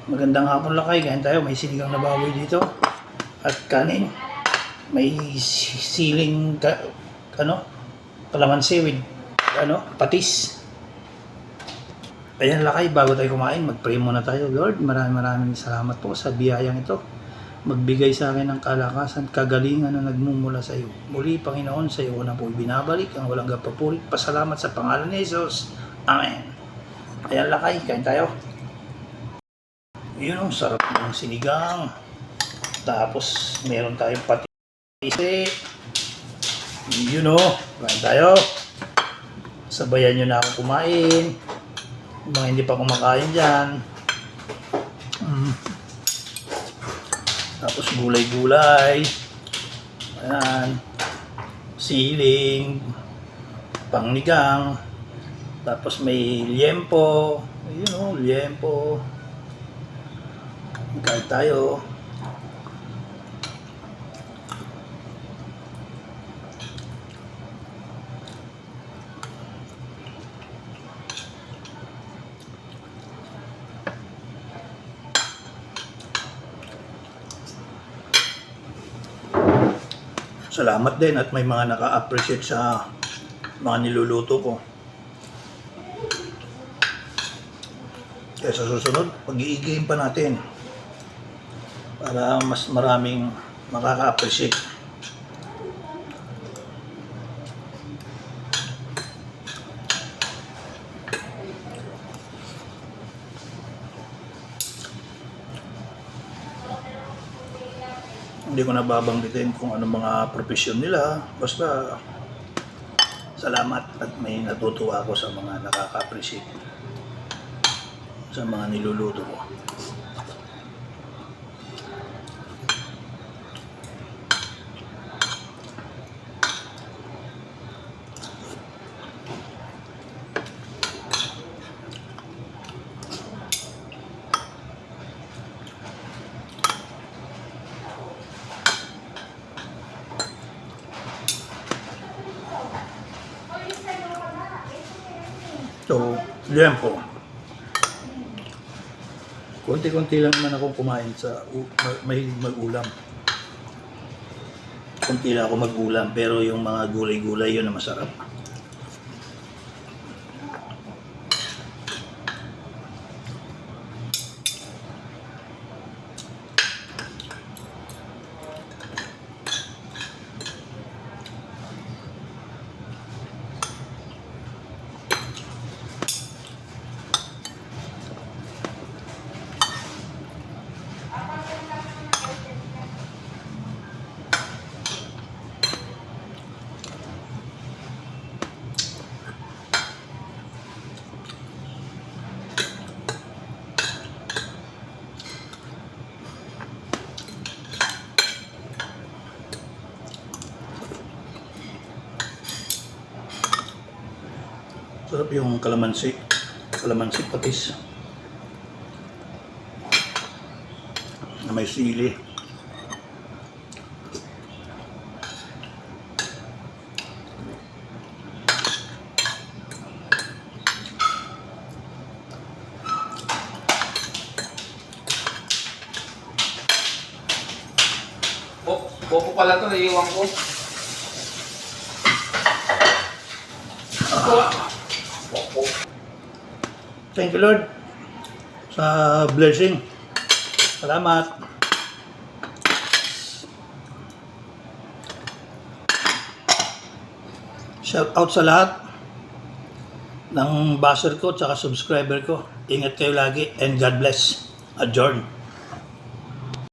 Magandang hapon lakay, kain tayo. May sinigang na baboy dito at kanin. May siling kalamansi with patis. Ayan lakay, bago tayo kumain, mag-pray muna tayo. Lord, maraming salamat po sa biyayang ito. Magbigay sa akin ng kalakasan, kagalingan na nagmumula sa iyo. Muli, Panginoon, sa iyo ko na po ibinabalik ang walang kapapulit. Pasalamat sa pangalan ni Jesus. Amen. Ayan lakay, kain tayo. Yun, ang sarap ng sinigang. Tapos, meron tayong patis. Yun o, kain tayo. Sabayan nyo na ako kumain. Mga hindi pa kumakain dyan. Tapos gulay-gulay. Ayan. Siling. Pangnigang. Tapos may liempo. Ayun o, liempo. Kain tayo. Salamat din at may mga naka-appreciate sa mga niluluto ko. Kaya sa susunod, pag-i-game pa natin para mas maraming makaka-appreciate. Hindi ko nababanggitin kung ano mga profesyon nila. Basta salamat at may natutuwa ako sa mga nakaka-appreciate sa mga niluluto ko. So, yan po. Konti-konti lang naman ako kumain sa may mag-ulam. Konti lang ako mag-ulam, pero yung mga gulay-gulay yun na masarap. Sarap yung kalamansi patis na may sili. Popo pala to, naiiwan ko. Thank you Lord sa blessing. Salamat. Shout out sa lahat ng basher ko at subscriber ko. Ingat kayo lagi and God bless. Adjourn.